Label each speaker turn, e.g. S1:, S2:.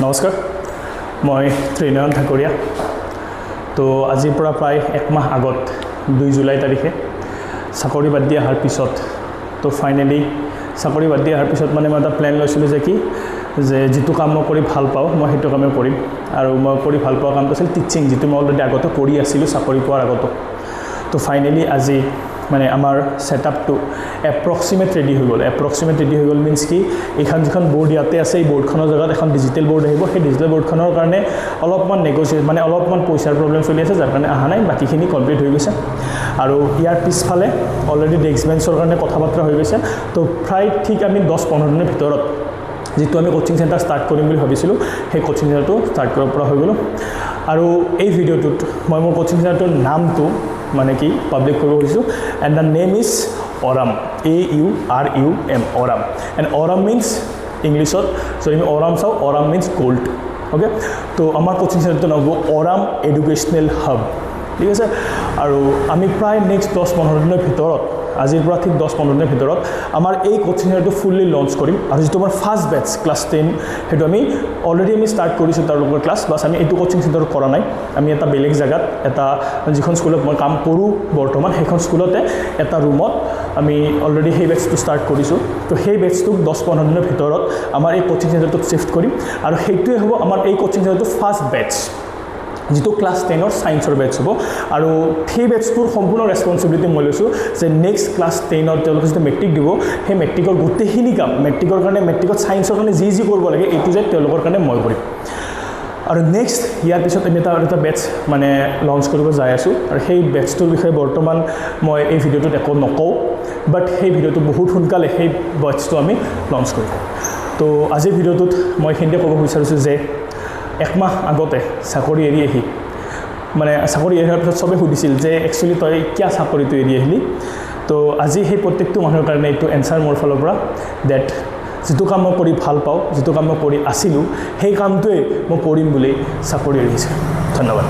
S1: নমস্কাৰ মই ত্ৰিনয়ন ঠাকুৰীয়া তো আজিৰ পৰা প্ৰায় এক মাহ আগত 2 জুলাই তাৰিখে চাকৰি বাদ দি অহাৰ পিছত তো ফাইনেলি চাকৰি বাদ দি অহাৰ পিছত মানে মই এটা প্লেন লৈছিলোঁ যে কি যে যিটো কাম মই কৰি ভাল পাওঁ মই সেইটো কামেই কৰিম আৰু মই কৰি ভাল পোৱা কামটো আছিল টিচিং যিটো মই অলৰেডি আগতে কৰি আছিলোঁ চাকৰি পোৱাৰ আগতে তো ফাইনেলি আজি মানে আমাৰ সেটআপটো এপ্ৰক্সিমেট ৰেডি হৈ গ'ল মিন্স কি এইখন যিখন বোৰ্ড ইয়াতে আছে এই বোৰ্ডখনৰ জেগাত এখন ডিজিটেল বোৰ্ড আহিব সেই ডিজিটেল বোৰ্ডখনৰ কাৰণে অলপমান নেগোচিয়েট মানে অলপমান পইচাৰ প্ৰব্লেম চলি আছে যাৰ কাৰণে অহা নাই বাকীখিনি কমপ্লিট হৈ গৈছে আৰু ইয়াৰ পিছফালে অলৰেডি ডেস্ক বেঞ্চৰ কাৰণে কথা বাৰ্তা হৈ গৈছে তো প্ৰায় ঠিক আমি 10-15 দিনৰ ভিতৰত যেটো আমি কোচিং সেন্টাৰ স্টাৰ্ট কৰিম বুলি ভাবিছিলোঁ সেই কোচিং সেন্টাৰটো স্টাৰ্ট কৰাৰ পৰা হৈ গ'ল আৰু এই ভিডিঅ'টোত মই মোৰ কোচিং সেন্টাৰটোৰ নামটো মানে কি পাব্লিক কৰিব খুজিছোঁ and the name is AURUM AURUM AURUM and AURUM means ইংলিছত যদি আমি AURUM চাওঁ AURUM মিন্স গোল্ড অ'কে তো আমাৰ কোচিং সেন্টাৰটো নাম হ'ব AURUM Educational Hub ঠিক আছে আৰু আমি প্ৰায় নেক্সট 10-15 দিনৰ ভিতৰত আজিৰ পৰা ঠিক 10-15 দিনৰ ভিতৰত আমাৰ এই কোচিং সেন্টাৰটো ফুললি লঞ্চ কৰিম আৰু যেটো আমাৰ ফাৰ্ষ্ট বেচ ক্লাছ 10 হেতু আমি অলৰেডি আমি স্টাৰ্ট কৰিছোঁ তাৰ লগৰ ক্লাছ বাস আমি এইটো কোচিং সেন্টাৰ কৰা নাই আমি এটা বেলেগ জায়গাত এটা যিখন স্কুলত মই কাম কৰোঁ বৰ্তমান সেইখন স্কুলতে এটা ৰুমত আমি অলৰেডি সেই বেচটো স্টাৰ্ট কৰিছোঁ তো সেই বেচটোক 10-15 দিনৰ ভিতৰত আমাৰ এই কোচিং সেন্টাৰটোত শিফট কৰিম আৰু সেইটোৱে হ'ব আমাৰ এই কোচিং সেন্টাৰটো ফাৰ্ষ্ট বেচ যেটো ক্লাছ 10 সায়েন্সৰ বেচ হ'ব আৰু সেই বেচটোৰ সম্পূৰ্ণ ৰেসপন্সিবিলিটি মই লৈছোঁ যে নেক্সট ক্লাছ 10 তেওঁলোকে যেটো মেট্ৰিক দিব সেই মেট্ৰিকৰ গোটেইখিনি কাম মেট্ৰিকৰ কাৰণে মেট্ৰিকত সায়েন্সৰ কাৰণে যি কৰিব লাগে এইটো যে তেওঁলোকৰ কাৰণে মই কৰিম আৰু নেক্সট ইয়াৰ পিছত আমি এটা বেচ মানে লঞ্চ কৰিব যাই আছোঁ আৰু সেই বেচটোৰ বিষয়ে বৰ্তমান মই এই ভিডিঅ'টোত একো নকওঁ বাট সেই ভিডিঅ'টো বহুত সোনকালে সেই বেচটো আমি লঞ্চ কৰিম তো আজিৰ ভিডিঅ'টোত মই হিন্দে ক'ব বিচাৰিছোঁ যে এক মাহ আগতে চাকৰি এৰি আহি মানে চাকৰি এৰাৰ পিছত সবে সুধিছিল যে একচুৱেলি তই কিয় চাকৰিটো এৰি আহিলি তো আজি সেই প্ৰত্যেকটো মানুহৰ কাৰণে এইটো এনসাৰ মোৰ ফালৰ পৰা ডেট যেটো কাম মই কৰি ভাল পাওঁ যেটো কাম মই কৰি আছিলোঁ সেই কামটোৱে মই কৰিম বুলি চাকৰি এৰিছোঁ ধন্যবাদ